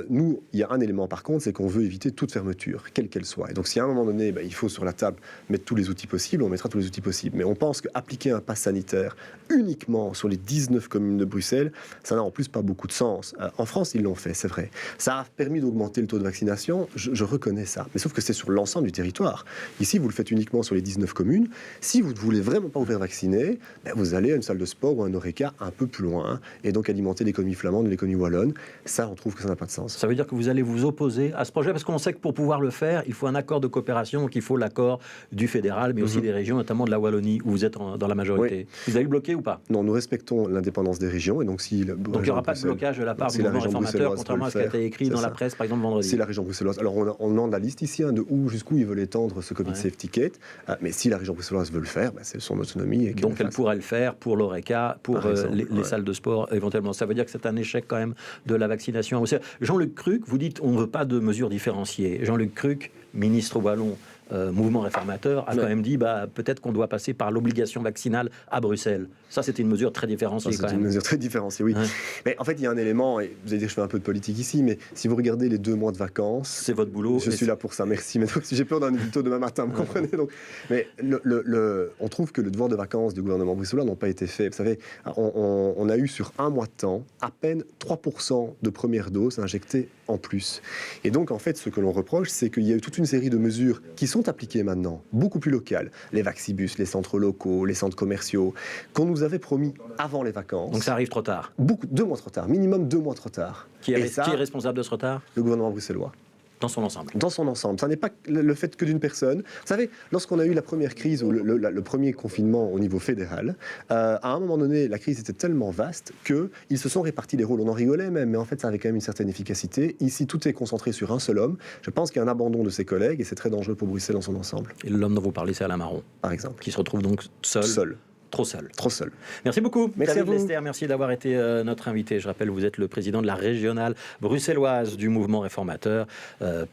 Speaker 9: Nous, il y a un élément par contre, c'est qu'on veut éviter toute fermeture, quelle qu'elle soit. Et donc, si à un moment donné, il faut sur la table mettre tous les outils possibles, on mettra tous les outils possibles. Mais on pense qu'appliquer un pass sanitaire uniquement sur les 19 communes de Bruxelles, ça n'a en plus pas beaucoup de sens. En France, ils l'ont fait, c'est vrai. Ça a permis d'augmenter le taux de vaccination, je reconnais ça. Mais sauf que c'est sur l'ensemble du territoire. Ici, vous le faites uniquement sur les 19 communes. Si vous ne voulez vraiment pas vous faire vacciner, vous allez à une salle de sport ou à un Horeca un peu plus loin, et donc alimenter l'économie flamande, l'économie wallonne. Ça, on trouve que ça n'a pas de sens.
Speaker 2: Ça veut dire que vous allez vous opposer à ce projet, parce qu'on sait que pour pouvoir le faire, il faut un accord de coopération, donc il faut l'accord du fédéral, mais aussi des régions, notamment de la Wallonie, où vous êtes dans la majorité. Oui. Vous allez bloquer ou pas?
Speaker 9: Non, nous respectons l'indépendance des régions, et donc si...
Speaker 2: Donc il n'y aura pas de blocage de la part du mouvement réformateur, contrairement à ce qui a été écrit dans la presse, par exemple, vendredi.
Speaker 9: C'est la région bruxelloise. Alors on demande la liste ici, de où jusqu'où ils veulent étendre ce Covid Safety Kit, mais si la région bruxelloise veut le faire, c'est son autonomie.
Speaker 2: Donc elle pourrait le faire pour l'Horeca, pour les salles de sport éventuellement. Ça veut dire que c'est un échec quand même de la vaccination. Jean-Luc Cruc, vous dites on ne veut pas de mesures différenciées. Jean-Luc Cruc, ministre wallon mouvement réformateur, a quand même dit peut-être qu'on doit passer par l'obligation vaccinale à Bruxelles. Ça, c'était une mesure très différenciée.
Speaker 9: C'est une mesure très différenciée, oui. Ouais. Mais en fait, il y a un élément, et vous allez dire que je fais un peu de politique ici, mais si vous regardez les 2 mois de vacances...
Speaker 2: C'est votre boulot.
Speaker 9: Je suis là pour ça, merci. Mais donc, si j'ai peur d'un édito demain matin, vous comprenez donc. Mais on trouve que le devoir de vacances du gouvernement bruxellois n'ont pas été faits. Vous savez, on a eu sur 1 mois de temps à peine 3% de première dose injectée en plus. Et donc, en fait, ce que l'on reproche, c'est qu'il y a eu toute une série de mesures qui sont appliquées maintenant, beaucoup plus locales. Les vaccibus, les centres locaux, les centres commerciaux, qu'on nous avait promis avant les vacances.
Speaker 2: Donc ça arrive trop tard.
Speaker 9: 2 mois trop tard, minimum 2 mois trop tard.
Speaker 2: Qui est responsable de ce retard ?
Speaker 9: Le gouvernement bruxellois.
Speaker 2: Dans son ensemble.
Speaker 9: Dans son ensemble. Ça n'est pas le fait que d'une personne. Vous savez, lorsqu'on a eu la première crise ou le premier confinement au niveau fédéral, à un moment donné, la crise était tellement vaste qu'ils se sont répartis les rôles. On en rigolait même, mais en fait, ça avait quand même une certaine efficacité. Ici, tout est concentré sur un seul homme. Je pense qu'il y a un abandon de ses collègues et c'est très dangereux pour Bruxelles dans son ensemble.
Speaker 2: Et l'homme dont vous parlez, c'est Alain Marron.
Speaker 9: Par exemple.
Speaker 2: Qui se retrouve donc seul. Trop seul. Merci beaucoup.
Speaker 9: Merci à vous.
Speaker 2: Lester, merci d'avoir été notre invité. Je rappelle, vous êtes le président de la régionale bruxelloise du mouvement réformateur.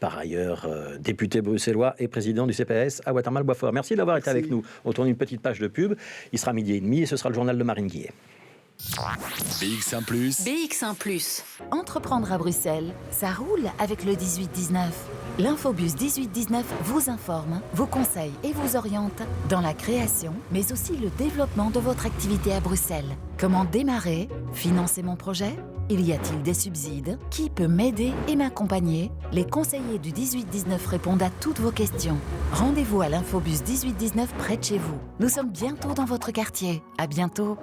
Speaker 2: Par ailleurs, député bruxellois et président du CPS à Watermal-Boisfort. Merci d'avoir été avec nous. On tourne une petite page de pub. Il sera 12h30 et ce sera le journal de Marine Guillet.
Speaker 1: BX1+.
Speaker 8: BX1+. Entreprendre à Bruxelles, ça roule avec le 18-19. L'infobus 18-19 vous informe, vous conseille et vous oriente dans la création, mais aussi le développement de votre activité à Bruxelles. Comment démarrer ? Financer mon projet ? Y a-t-il des subsides ? Qui peut m'aider et m'accompagner ? Les conseillers du 18-19 répondent à toutes vos questions. Rendez-vous à l'infobus 18-19 près de chez vous. Nous sommes bientôt dans votre quartier. À bientôt.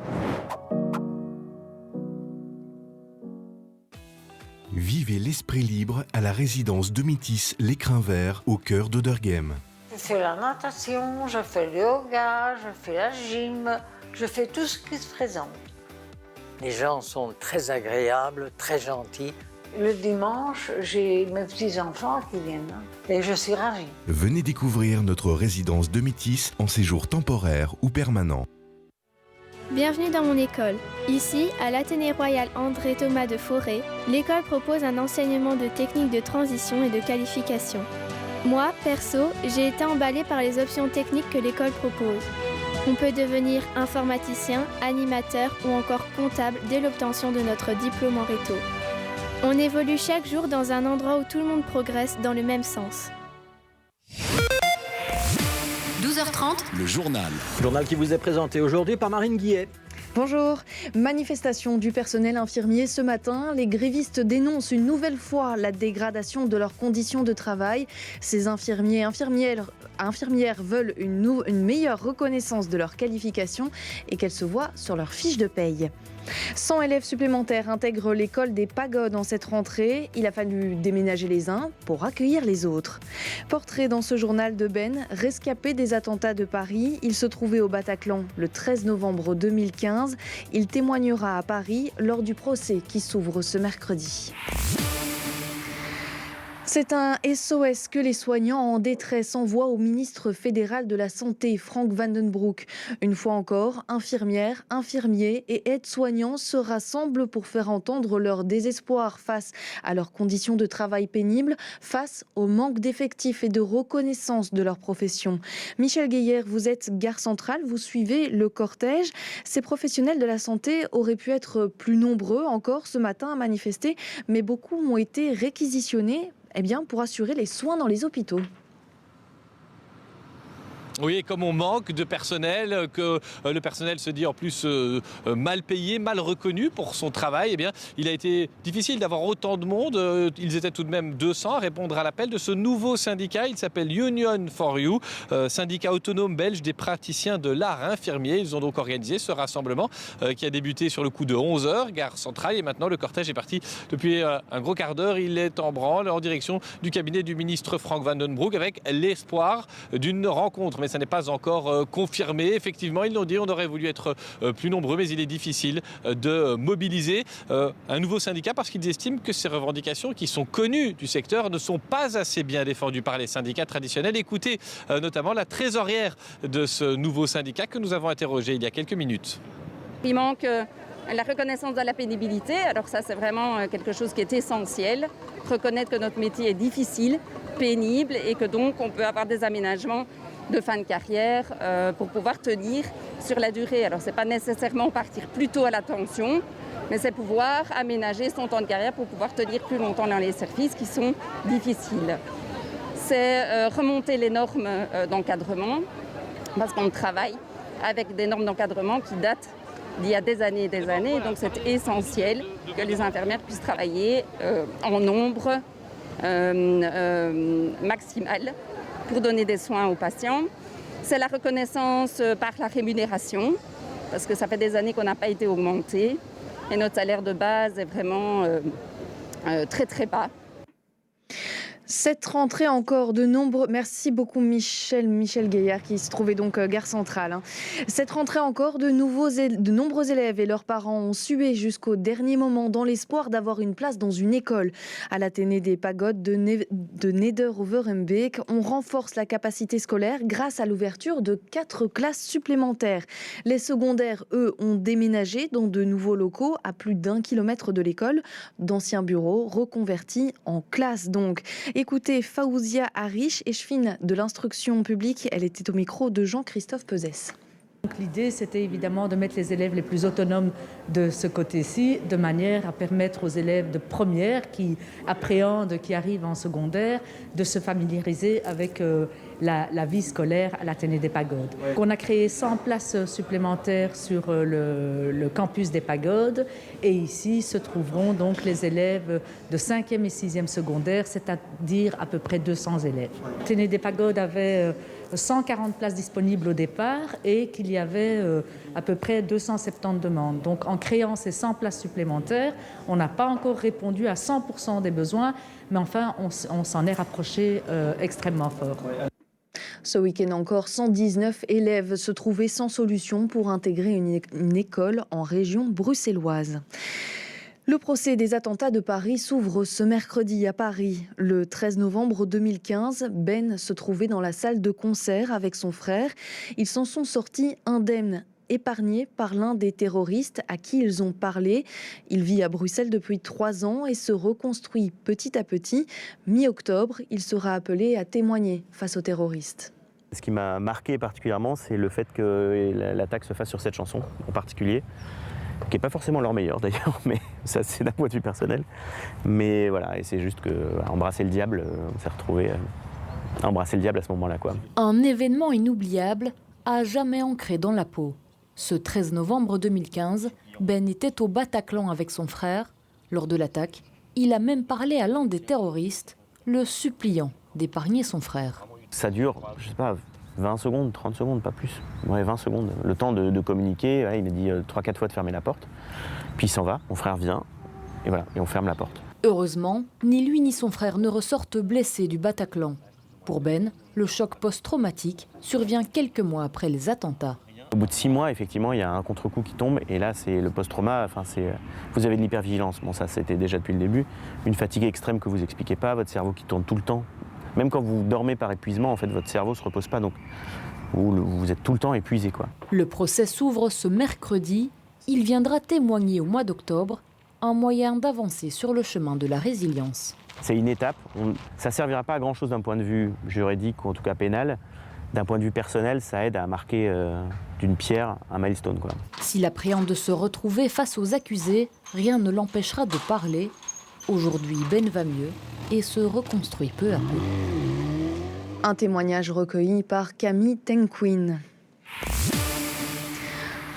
Speaker 10: Vivez l'esprit libre à la résidence Domitis L'Écrin Vert au cœur d'Oderghem.
Speaker 11: Je fais la natation, je fais le yoga, je fais la gym, je fais tout ce qui se présente.
Speaker 12: Les gens sont très agréables, très gentils.
Speaker 11: Le dimanche, j'ai mes petits-enfants qui viennent et je suis ravie.
Speaker 10: Venez découvrir notre résidence Domitis en séjour temporaire ou permanent.
Speaker 13: Bienvenue dans mon école. Ici, à l'Athénée Royal André Thomas de Forêt, l'école propose un enseignement de techniques de transition et de qualification. Moi, perso, j'ai été emballée par les options techniques que l'école propose. On peut devenir informaticien, animateur ou encore comptable dès l'obtention de notre diplôme en réto. On évolue chaque jour dans un endroit où tout le monde progresse dans le même sens.
Speaker 8: 12h30,
Speaker 1: le journal.
Speaker 2: Journal qui vous est présenté aujourd'hui par Marine Guillet.
Speaker 3: Bonjour. Manifestation du personnel infirmier ce matin. Les grévistes dénoncent une nouvelle fois la dégradation de leurs conditions de travail. Ces infirmiers et infirmières veulent une meilleure reconnaissance de leurs qualifications et qu'elles se voient sur leur fiche de paye. 100 élèves supplémentaires intègrent l'école des Pagodes en cette rentrée. Il a fallu déménager les uns pour accueillir les autres. Portrait dans ce journal de Ben, rescapé des attentats de Paris. Il se trouvait au Bataclan le 13 novembre 2015. Il témoignera à Paris lors du procès qui s'ouvre ce mercredi. C'est un SOS que les soignants en détresse envoient au ministre fédéral de la Santé, Frank van den Broek. Une fois encore, infirmières, infirmiers et aides-soignants se rassemblent pour faire entendre leur désespoir face à leurs conditions de travail pénibles, face au manque d'effectifs et de reconnaissance de leur profession. Michel Guéhière, vous êtes gare centrale, vous suivez le cortège. Ces professionnels de la santé auraient pu être plus nombreux encore ce matin à manifester, mais beaucoup ont été réquisitionnés pour assurer les soins dans les hôpitaux.
Speaker 14: Oui, comme on manque de personnel, que le personnel se dit en plus mal payé, mal reconnu pour son travail, il a été difficile d'avoir autant de monde. Ils étaient tout de même 200 à répondre à l'appel de ce nouveau syndicat. Il s'appelle Union for You, syndicat autonome belge des praticiens de l'art infirmier. Ils ont donc organisé ce rassemblement qui a débuté sur le coup de 11h, gare centrale. Et maintenant, le cortège est parti depuis un gros quart d'heure. Il est en branle en direction du cabinet du ministre Frank van den Broek avec l'espoir d'une rencontre. Mais ça n'est pas encore confirmé. Effectivement, ils l'ont dit, on aurait voulu être plus nombreux, mais il est difficile de mobiliser un nouveau syndicat parce qu'ils estiment que ces revendications qui sont connues du secteur ne sont pas assez bien défendues par les syndicats traditionnels. Écoutez notamment la trésorière de ce nouveau syndicat que nous avons interrogé il y a quelques minutes.
Speaker 15: Il manque la reconnaissance de la pénibilité. Alors ça, c'est vraiment quelque chose qui est essentiel. Reconnaître que notre métier est difficile, pénible et que donc on peut avoir des aménagements de fin de carrière pour pouvoir tenir sur la durée. Alors c'est pas nécessairement partir plus tôt à la pension, mais c'est pouvoir aménager son temps de carrière pour pouvoir tenir plus longtemps dans les services qui sont difficiles. C'est remonter les normes d'encadrement, parce qu'on travaille avec des normes d'encadrement qui datent d'il y a des années et des années. Donc c'est essentiel que les infirmières puissent travailler en nombre maximal pour donner des soins aux patients. C'est la reconnaissance par la rémunération, parce que ça fait des années qu'on n'a pas été augmenté. Et notre salaire de base est vraiment très très bas.
Speaker 3: Cette rentrée encore de nombreux... Merci beaucoup Michel Gaillard qui se trouvait donc gare centrale. Cette rentrée encore de nombreux élèves et leurs parents ont sué jusqu'au dernier moment dans l'espoir d'avoir une place dans une école. À l'Athénée des Pagodes de Neder-Overembeek, on renforce la capacité scolaire grâce à l'ouverture de 4 classes supplémentaires. Les secondaires, eux, ont déménagé dans de nouveaux locaux à plus d'1 kilomètre de l'école, d'anciens bureaux reconvertis en classes donc. Écoutez Faouzia Harish, échevine de l'instruction publique. Elle était au micro de Jean-Christophe Peuzès.
Speaker 16: L'idée, c'était évidemment de mettre les élèves les plus autonomes de ce côté-ci, de manière à permettre aux élèves de première qui appréhendent, qui arrivent en secondaire, de se familiariser avec la vie scolaire à l'Athénée des Pagodes. On a créé 100 places supplémentaires sur le campus des Pagodes et ici se trouveront donc les élèves de 5e et 6e secondaire, c'est-à-dire à peu près 200 élèves. L'Athénée des Pagodes avait 140 places disponibles au départ et qu'il y avait à peu près 270 demandes. Donc en créant ces 100 places supplémentaires, on n'a pas encore répondu à 100% des besoins, mais enfin on s'en est rapproché extrêmement fort.
Speaker 3: Ce week-end encore, 119 élèves se trouvaient sans solution pour intégrer une école en région bruxelloise. Le procès des attentats de Paris s'ouvre ce mercredi à Paris. Le 13 novembre 2015, Ben se trouvait dans la salle de concert avec son frère. Ils s'en sont sortis indemnes, épargnés par l'un des terroristes à qui ils ont parlé. Il vit à Bruxelles depuis 3 ans et se reconstruit petit à petit. Mi-octobre, il sera appelé à témoigner face aux terroristes.
Speaker 17: Ce qui m'a marqué particulièrement, c'est le fait que l'attaque se fasse sur cette chanson en particulier, qui n'est pas forcément leur meilleure d'ailleurs, mais ça c'est d'un point de vue personnel. Mais voilà, et c'est juste que embrasser le diable, on s'est retrouvé à embrasser le diable à ce moment-là, quoi.
Speaker 18: Un événement inoubliable, à jamais ancré dans la peau. Ce 13 novembre 2015, Ben était au Bataclan avec son frère. Lors de l'attaque, il a même parlé à l'un des terroristes, le suppliant d'épargner son frère.
Speaker 17: Ça dure, je sais pas, 20 secondes, 30 secondes, pas plus. Ouais, 20 secondes. Le temps de communiquer, ouais, il m'a dit 3-4 fois de fermer la porte. Puis il s'en va, mon frère vient, et voilà, et on ferme la porte.
Speaker 18: Heureusement, ni lui ni son frère ne ressortent blessés du Bataclan. Pour Ben, le choc post-traumatique survient quelques mois après les attentats.
Speaker 17: Au bout de 6 mois, effectivement, il y a un contre-coup qui tombe, et là, c'est le post-trauma, enfin, vous avez de l'hypervigilance. Bon, ça, c'était déjà depuis le début. Une fatigue extrême que vous expliquez pas, votre cerveau qui tourne tout le temps. Même quand vous dormez par épuisement, en fait, votre cerveau ne se repose pas, donc vous êtes tout le temps épuisé, quoi.
Speaker 18: Le procès s'ouvre ce mercredi. Il viendra témoigner au mois d'octobre, un moyen d'avancer sur le chemin de la résilience.
Speaker 17: C'est une étape. Ça ne servira pas à grand-chose d'un point de vue juridique, ou en tout cas pénal. D'un point de vue personnel, ça aide à marquer d'une pierre un milestone, quoi.
Speaker 18: S'il appréhende de se retrouver face aux accusés, rien ne l'empêchera de parler. Aujourd'hui, Ben va mieux et se reconstruit peu à peu.
Speaker 3: Un témoignage recueilli par Camille Tenquin.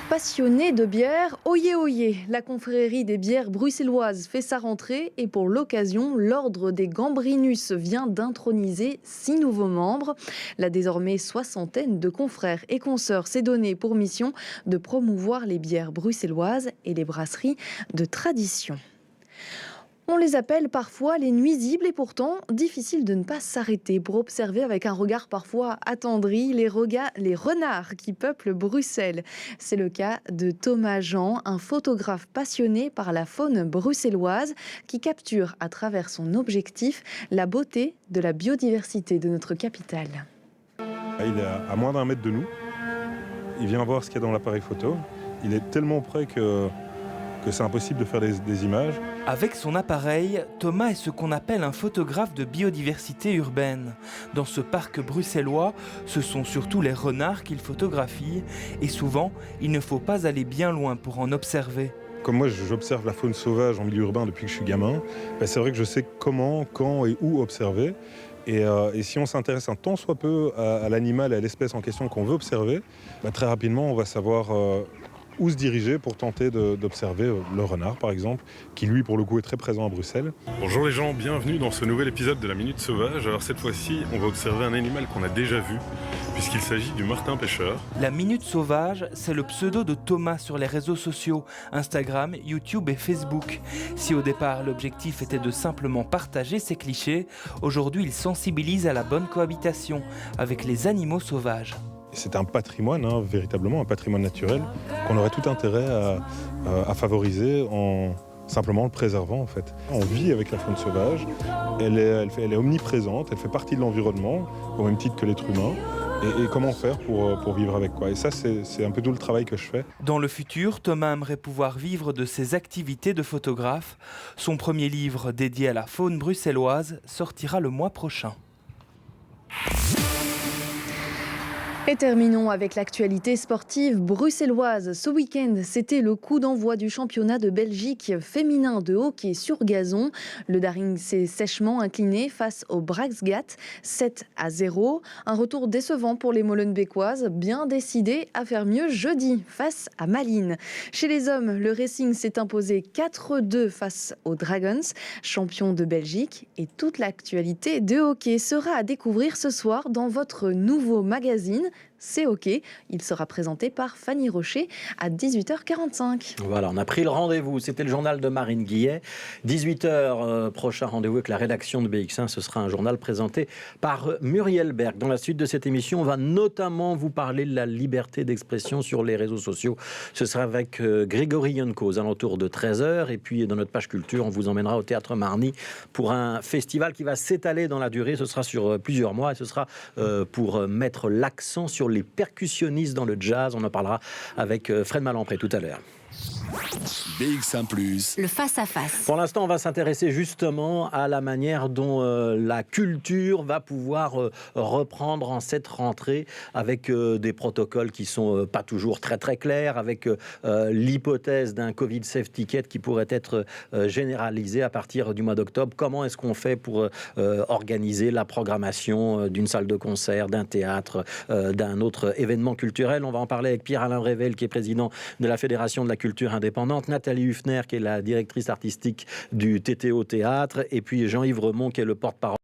Speaker 3: Passionnés de bière, oyez oyez, la confrérie des bières bruxelloises fait sa rentrée et pour l'occasion, l'ordre des Gambrinus vient d'introniser 6 nouveaux membres. La désormais 60aine de confrères et consoeurs s'est donnée pour mission de promouvoir les bières bruxelloises et les brasseries de tradition. On les appelle parfois les nuisibles et pourtant difficile de ne pas s'arrêter pour observer avec un regard parfois attendri les renards qui peuplent Bruxelles. C'est le cas de Thomas Jean, un photographe passionné par la faune bruxelloise qui capture à travers son objectif la beauté de la biodiversité de notre capitale.
Speaker 19: Il est à moins d'1 mètre de nous. Il vient voir ce qu'il y a dans l'appareil photo. Il est tellement près que que c'est impossible de faire des images.
Speaker 20: Avec son appareil, Thomas est ce qu'on appelle un photographe de biodiversité urbaine. Dans ce parc bruxellois, ce sont surtout les renards qu'il photographie et souvent, il ne faut pas aller bien loin pour en observer.
Speaker 19: Comme moi, j'observe la faune sauvage en milieu urbain depuis que je suis gamin, c'est vrai que je sais comment, quand et où observer. Et si on s'intéresse un tant soit peu à l'animal et à l'espèce en question qu'on veut observer, très rapidement, on va savoir où se diriger pour tenter d'observer le renard, par exemple, qui lui, pour le coup, est très présent à Bruxelles.
Speaker 21: Bonjour les gens, bienvenue dans ce nouvel épisode de la Minute Sauvage. Alors cette fois-ci, on va observer un animal qu'on a déjà vu, puisqu'il s'agit du martin pêcheur.
Speaker 20: La Minute Sauvage, c'est le pseudo de Thomas sur les réseaux sociaux, Instagram, YouTube et Facebook. Si au départ, l'objectif était de simplement partager ses clichés, aujourd'hui, il sensibilise à la bonne cohabitation avec les animaux sauvages.
Speaker 19: C'est un patrimoine, véritablement un patrimoine naturel, qu'on aurait tout intérêt à favoriser en simplement le préservant en fait. On vit avec la faune sauvage, elle est omniprésente, elle fait partie de l'environnement, au même titre que l'être humain. Et comment faire pour vivre avec quoi. Et ça, c'est un peu tout le travail que je fais.
Speaker 20: Dans le futur, Thomas aimerait pouvoir vivre de ses activités de photographe. Son premier livre dédié à la faune bruxelloise sortira le mois prochain.
Speaker 3: Et terminons avec l'actualité sportive bruxelloise. Ce week-end, c'était le coup d'envoi du championnat de Belgique féminin de hockey sur gazon. Le Daring s'est sèchement incliné face au Braxgat, 7-0. Un retour décevant pour les Molenbeekoises, bien décidées à faire mieux jeudi face à Malines. Chez les hommes, le Racing s'est imposé 4-2 face aux Dragons, champions de Belgique. Et toute l'actualité de hockey sera à découvrir ce soir dans votre nouveau magazine. C'est OK. Il sera présenté par Fanny Rocher à 18h45.
Speaker 2: Voilà, on a pris le rendez-vous. C'était le journal de Marine Guillet. 18h, prochain rendez-vous avec la rédaction de BX1. Ce sera un journal présenté par Muriel Berg. Dans la suite de cette émission, on va notamment vous parler de la liberté d'expression sur les réseaux sociaux. Ce sera avec Grégory Yonko aux alentours de 13h. Et puis, dans notre page culture, on vous emmènera au Théâtre Marny pour un festival qui va s'étaler dans la durée. Ce sera sur plusieurs mois et ce sera pour mettre l'accent sur les percussionnistes dans le jazz. On en parlera avec Fred Malampré tout à l'heure.
Speaker 1: BX1+.
Speaker 8: Le face-à-face.
Speaker 2: Pour l'instant, on va s'intéresser justement à la manière dont la culture va pouvoir reprendre en cette rentrée avec des protocoles qui sont pas toujours très très clairs, avec l'hypothèse d'un Covid Safe Ticket qui pourrait être généralisé à partir du mois d'octobre. Comment est-ce qu'on fait pour organiser la programmation d'une salle de concert, d'un théâtre, d'un autre événement culturel? On va en parler avec Pierre-Alain Rével, qui est président de la Fédération de la culture indépendante, Nathalie Huffner, qui est la directrice artistique du TTO Théâtre, et puis Jean-Yves Remond, qui est le porte-parole